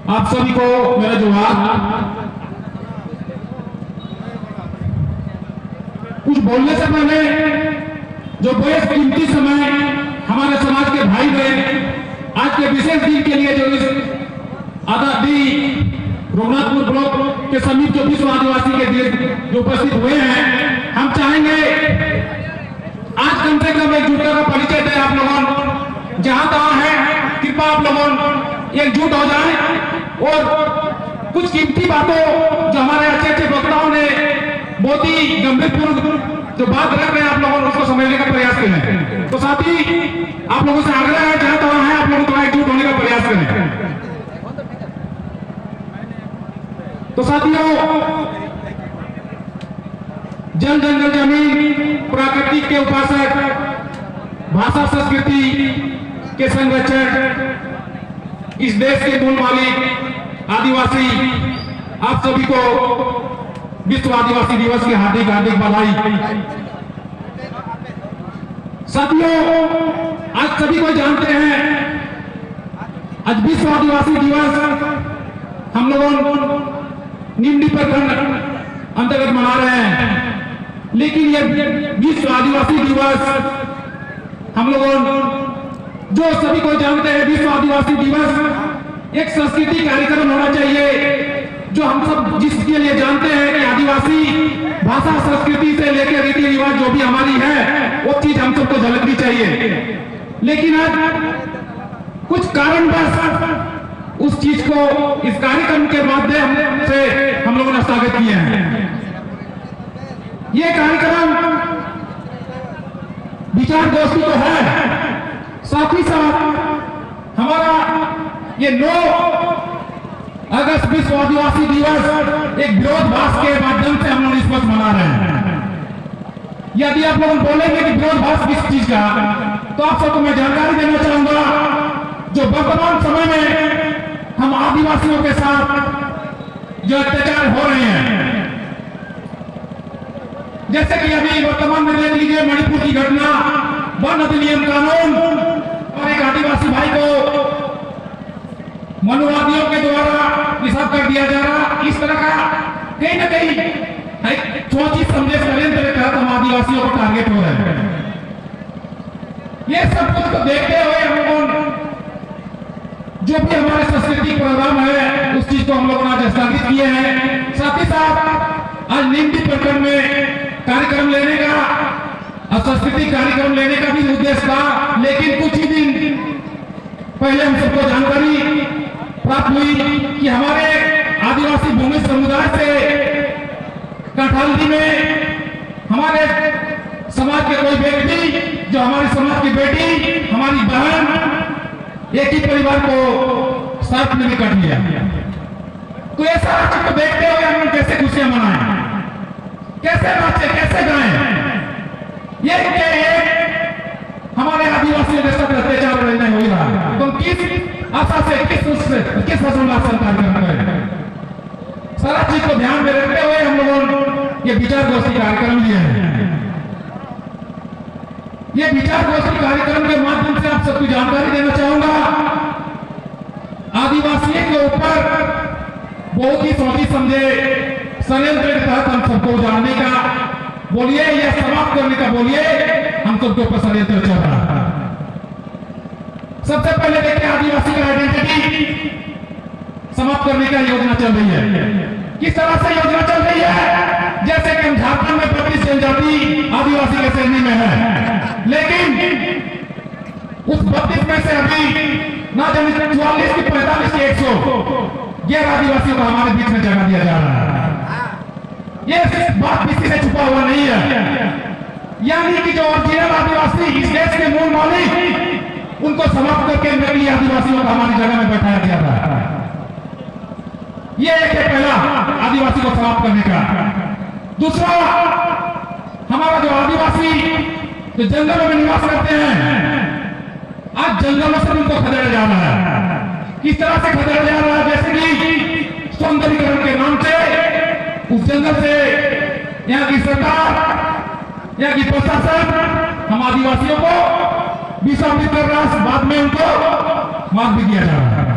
आप सभी को मेरा जोहार। कुछ बोलने से पहले जो बेहद कीमती समय हमारे समाज के भाई बहन आज के विशेष दिन के लिए जो इस आजादी रघुनाथपुर ब्लॉक के समीप जो विश्व आदिवासी के दिन जो उपस्थित हुए हैं, हम चाहेंगे आज कम से कम एकजुटता का परिचय दें। आप लोगों जहां तहां है, कृपया आप लोगों एकजुट हो जाएं और कुछ कीमती बातों जो हमारे अच्छे अच्छे वक्ताओं ने बहुत ही गंभीरपूर्ण जो बात रख रहे हैं, आप लोगों ने उसको समझने का प्रयास करें। तो साथ ही आप लोगों से आग्रह है, जहां तहां है, आप लोगों थोड़ा एकजुट होने का प्रयास करें। तो साथियों, जल जंगल जमीन प्राकृतिक के उपासक, भाषा संस्कृति के संरक्षक, इस देश के मूल मालिक आदिवासी, आप सभी को विश्व आदिवासी दिवस की हार्दिक हार्दिक बधाई। साथियों, आज सभी को जानते हैं, आज विश्व आदिवासी दिवस हम लोगों निम्न प्रखंड अंतर्गत मना रहे हैं, लेकिन यह विश्व आदिवासी दिवस हम लोगों जो सभी को जानते हैं, विश्व आदिवासी दिवस एक सांस्कृतिक कार्यक्रम होना चाहिए जो हम सब जिसके लिए जानते हैं कि आदिवासी भाषा संस्कृति से लेकर रीति रिवाज जो भी हमारी है वो चीज हम सबको झलकनी चाहिए। लेकिन आज कुछ कारणवश उस चीज को इस कार्यक्रम के माध्यम से हम लोगों ने स्थगित किए हैं। ये कार्यक्रम विचार गोष्ठी तो है, साथ ही साथ हमारा ये 9 अगस्त विश्व आदिवासी दिवस एक विरोधाभास के माध्यम से हम लोग इस वक्त मना रहे हैं। यदि आप लोग बोलेंगे कि विरोधाभास किस चीज का, तो आप सबको मैं जानकारी देना चाहूंगा, जो वर्तमान समय में हम आदिवासियों के साथ जो अत्याचार हो रहे हैं, जैसे कि अभी वर्तमान में देख लीजिए मणिपुर की घटना, वन अधिनियम कानून और एक आदिवासी भाई को मनुवादियों के द्वारा निषेध कर दिया जा रहा। इस तरह का कहीं ना कहीं सोची समझे षड्यंत्र के तहत हम आदिवासियों को टारगेट हो रहे हैं। ये सब कुछ को देखते हुए हम लोगों जो भी हमारे सांस्कृतिक प्रोग्राम है उस चीज को हम लोगों ने आज स्थगित किए हैं। साथ ही साथ आज निम्न प्रखंड में कार्यक्रम लेने का, सांस्कृतिक कार्यक्रम लेने का भी उद्देश्य था, लेकिन कुछ ही दिन पहले हम सबको जानकारी प्राप्त हुई कि हमारे आदिवासी भूमि समुदाय से कठहल्दी में हमारे समाज के कोई व्यक्ति, जो हमारे समाज की बेटी, हमारी बहन, एक ही परिवार को साथ में काट लिया। तो ये सारा चीज को देखते हुए हम कैसे खुशियां मनाएं, कैसे नाचे, कैसे गाएं? ये हमारे आदिवासियों के साथ अत्याचार नहीं हो रहा है, तो किस आशा से, किस हसोल्लास से कार्यक्रम करें? सारा चीज को ध्यान में रखते हुए हम लोगों ये विचार गोष्ठी कार्यक्रम लिए हैं। ये विचार गोष्ठी कार्यक्रम के माध्यम से आप सबको जानकारी देना चाहूंगा, आदिवासियों के ऊपर बहुत ही सोची समझे षड्यंत्र के तहत हम सबको जानने का बोलिए या समाप्त करने का बोलिए, हम सबके ऊपर षड्यंत्र चल रहा है। सबसे पहले देखिए, आदिवासी का आइडेंटिटी समाप्त करने का योजना चल रही है। किस तरह से योजना चल रही है? जैसे कि हम झारखंड में 32 जनजाति आदिवासी के श्रेणी में है, लेकिन उस 32 में से अभी ना जाने 44 की 45 की 100 गैर आदिवासियों को हमारे बीच में जगह दिया जा रहा है। ये बात किसी से छुपा हुआ नहीं है, यानी कि जो ओरिजिनल आदिवासी, इस देश के मूल मालिक, उनको समाप्त करके नकली आदिवासियों को हमारी जगह में बैठाया गया था। ये एक पहला आदिवासी को समाप्त करने का। दूसरा, हमारा जो आदिवासी जो जंगलों में निवास करते हैं, आज जंगलों से उनको खदेड़ा जा रहा है। किस तरह से खदेड़ा जा रहा है? जैसे कि सौंदर्यीकरण के नाम से उस जंगल से यहाँ की सरकार, यहाँ की प्रशासन हम आदिवासियों को विस्थापित कर रहा है, बाद में उनको मार भी दिया जा रहा है।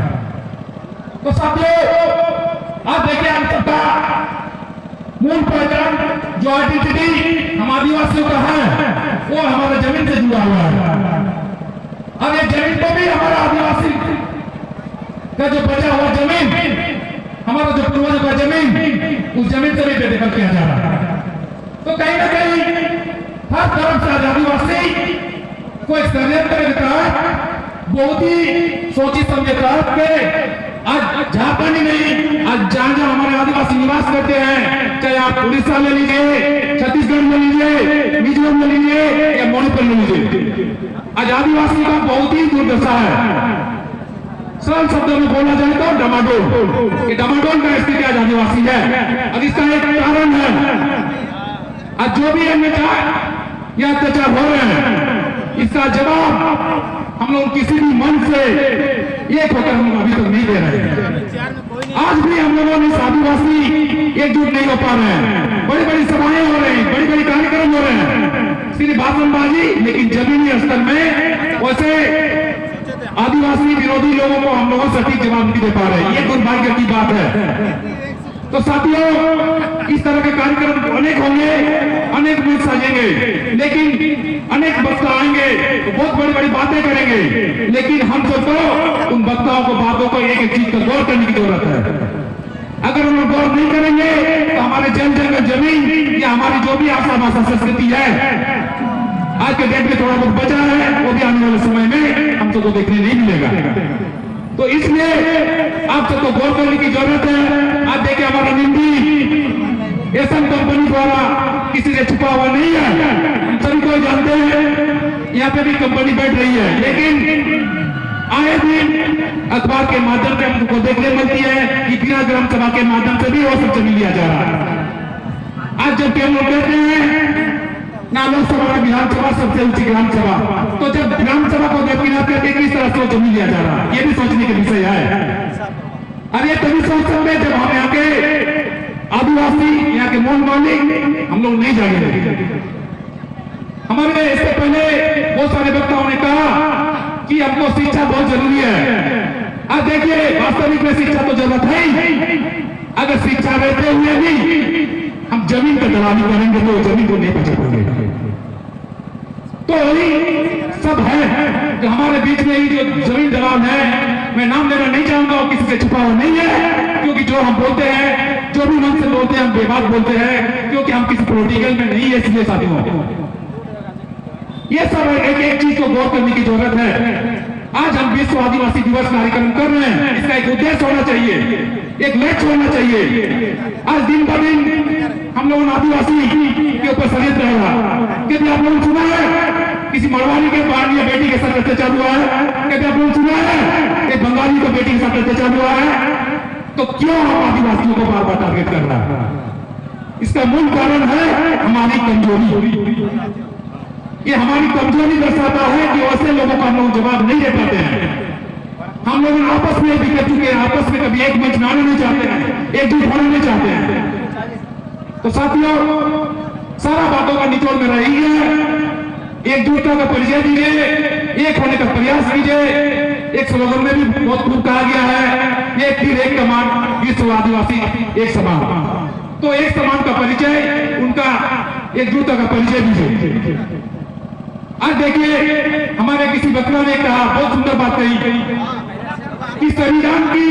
तो साथियों आप देखिए, हम सबका मूल पहचान जो आइडेंटिटी हम आदिवासियों का है वो हमारे जमीन से जुड़ा हुआ है। अब ये जमीन को भी हमारा आदिवासी का जो बचा हुआ जमीन, हमारा जो पूर्वजों का जमीन, उस जमीन से भी बेदखल किया जा रहा है। तो कहीं ना कहीं हर तरफ से आदिवासी को एक षड्यंत्र के तहत, बहुत ही सोची समझे तहत के आज झारखंड ही नहीं, आज जहां जहां हमारे आदिवासी निवास करते हैं, चाहे आप उड़ीसा ले लीजिए, छत्तीसगढ़ में लीजिए, मिजोरम में लीजिए या मणिपुर में लीजिए, आज आदिवासी का बहुत ही दुर्दशा है। सरल शब्दों में बोला जाए तो डमाडोल, ये डमाडोल का स्थिति आज आदिवासी है। अब इसका एक कारण है, आज जो भी अन्याय या अत्याचार हो रहे हैं, इसका जवाब हम लोग किसी भी मन से एक होकर हम अभी तक नहीं दे रहे हैं। आज भी हम लोगों ने आदिवासी एकजुट नहीं हो पा रहे हैं। बड़ी बड़ी सभाएं हो रही, बड़ी बड़ी कार्यक्रम हो रहे हैं, सिर्फ भाषणबाजी, लेकिन जमीनी स्तर में वैसे आदिवासी विरोधी लोगों को हम लोगों सटीक जवाब नहीं दे पा रहे। ये दुर्भाग्य की बात है। तो साथियों, इस तरह के कार्यक्रम अनेक होंगे, अनेक मिल सजेंगे, लेकिन अनेक वक्ता आएंगे तो बहुत बड़ी बड़ी बातें करेंगे, लेकिन हम सबको उन वक्ताओं को, बातों को एक एक चीज का गौर करने की जरूरत है। अगर हम लोग गौर नहीं करेंगे तो हमारे जल जंगल जमीन या हमारी जो भी आशा भाषा संस्कृति है, आज के डेट में थोड़ा बहुत बचा है, वो भी आने वाले समय में हम सबको देखने नहीं मिलेगा। तो इसलिए आप सबको गौर करने की जरूरत है। आप देखिए, हमारा निम्बी एसएम कंपनी द्वारा किसी से छुपा हुआ नहीं है, सभी को जानते हैं, यहाँ पे भी कंपनी बैठ रही है, लेकिन आए दिन अखबार के माध्यम से हमको देखने मिलती है कि बिना ग्राम सभा के माध्यम से भी वो सब जमीन लिया जा रहा है। आज जबकि हम लोग कहते हैं ना लोकसभा ना विधानसभा सबसे ऊंची ग्राम सभा, तो जब ग्राम सभा को दरकिनार करके किस तरह से जमीन लिया जा रहा है, ये भी सोचने का विषय है। अरे तभी सोच सकते हैं जब हम यहाँ के आदिवासी, यहाँ के मूल मालिक हम लोग नहीं जानेंगे। हमारे इससे पहले बहुत सारे वक्ताओं ने कहा कि हमको शिक्षा बहुत जरूरी है। आज देखिए, वास्तविक में शिक्षा तो जरूरत है ही। अगर शिक्षा रहते हुए भी हम जमीन पर दलाली करेंगे तो जमीन को नहीं बचा पाएंगे। तो वही सब है जो हमारे बीच में ही जो जमीन दलाल है, मैं नाम लेना नहीं चाहूंगा और किसी से छुपा हुआ नहीं है, क्योंकि जो हम बोलते हैं, जो भी मन से बोलते हैं, हम बेबाक बोलते हैं, क्योंकि हम किसी पॉलिटिकल में नहीं है। इसलिए साथियों, ये सब एक एक चीज को गौर करने की जरूरत है। आज हम विश्व आदिवासी दिवस कार्यक्रम कर रहे हैं, इसका एक उद्देश्य होना चाहिए, एक लक्ष्य होना चाहिए। आज दिन ब दिन हम लोग आदिवासी के ऊपर षड्यंत्र रहेगा। कभी आप लोगों ने सुना है किसी मरवाड़ी के बहन या बेटी के साथ अत्याचार हुआ है? कभी आप लोगों ने सुना है एक बंगाली को बेटी के साथ अत्याचार हुआ है? तो क्यों हम आदिवासियों को बार बार टारगेट कर रहा है? इसका मूल कारण है हमारी कमजोरी। ये हमारी कमजोरी दर्शाता है कि ऐसे लोगों का हम लोग जवाब नहीं दे पाते हैं। हम लोग आपस में भी कर चुके हैं, आपस में कभी एक मंच में आना नहीं चाहते हैं, एकजुट होना नहीं चाहते हैं। तो साथियों, सारा बातों का निचोड़ में रही है, एकजुटता का परिचय दीजिए, एक होने का प्रयास कीजिए। एक स्लोगन में भी बहुत खूब कहा गया है, एक तीर एक कमान, विश्व आदिवासी एक समान। तो एक समान का परिचय, उनका एकजुटता का परिचय दीजिए। आज देखिए, हमारे किसी वक्ता ने कहा, बहुत सुंदर बात कही कि संविधान की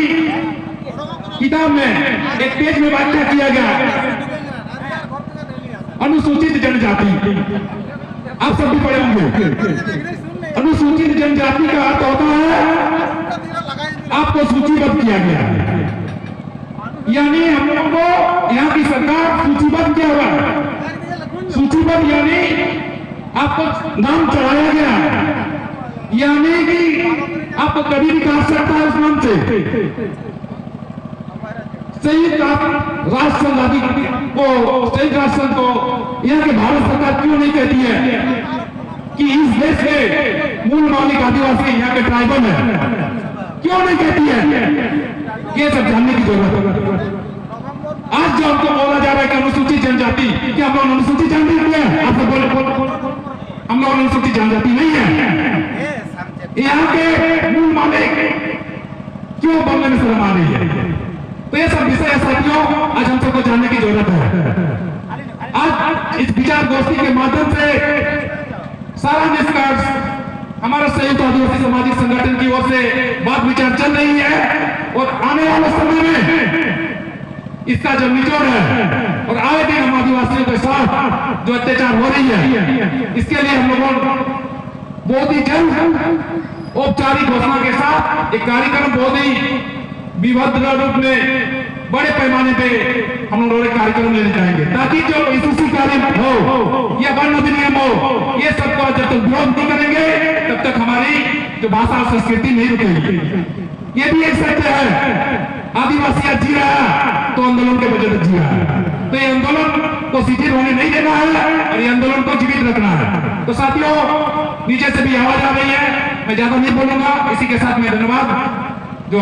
किताब में एक पेज में व्याख्या किया गया अनुसूचित जनजाति। आप सब भी पढ़े होंगे। अनुसूचित जनजाति का अर्थ होता है आपको सूचीबद्ध किया गया, यानी हम लोगों को यहाँ की सरकार सूचीबद्ध किया हुआ। सूचीबद्ध यानी आपको नाम चढ़ाया गया, यानी कि आपको कभी भी काट सकता है उस नाम से। संयुक्त राष्ट्र संघ आदि को, संयुक्त राष्ट्र संघ को यहाँ के भारत सरकार क्यों नहीं कहती है कि इस देश के मूल मालिक आदिवासी यहाँ के ट्राइबल है? क्यों नहीं कहती है? ये सब जानने की जरूरत है। आज जो हमको बोला जा रहा है कि अनुसूचित जनजाति, क्या हम लोग अनुसूचित जनजाति है? आप बोले हम लोग अनुसूचित जनजाति नहीं है। यहाँ के मूल मालिक क्यों बोलने में शर्म आ रही है? विषय है साथियों, आज हम सबको जानने की जरूरत है। आज इस विचार गोष्ठी के माध्यम से सारा निष्कर्ष हमारा संयुक्त आदिवासी सामाजिक संगठन की ओर से बात विचार चल रही है और आने वाले समय में इसका जो निचोड़ है और आए दिन हम आदिवासियों के साथ जो अत्याचार हो रही है, इसके लिए हम लोगों बहुत ही जल्द औपचारिक घोषणा के साथ एक कार्यक्रम बहुत ही विभद्र रूप में बड़े पैमाने पे हम लोग कार्यक्रम लेने जाएंगे, ताकि जो यशस्वी कार्य हो या वन अधिनियम हो, ये सबको जब तक विरोध नहीं करेंगे तब तक हमारी जो भाषा और संस्कृति नहीं रुकेगी। ये भी एक सत्य है, आदिवासी आज जी रहा है तो आंदोलन के वजह से जी रहा है, तो ये आंदोलन को शिथिल होने नहीं देना है और ये आंदोलन को जीवित रखना है। तो साथियों, नीचे से भी आवाज आ रही है, मैं ज्यादा नहीं बोलूंगा, इसी के साथ मैं धन्यवाद जो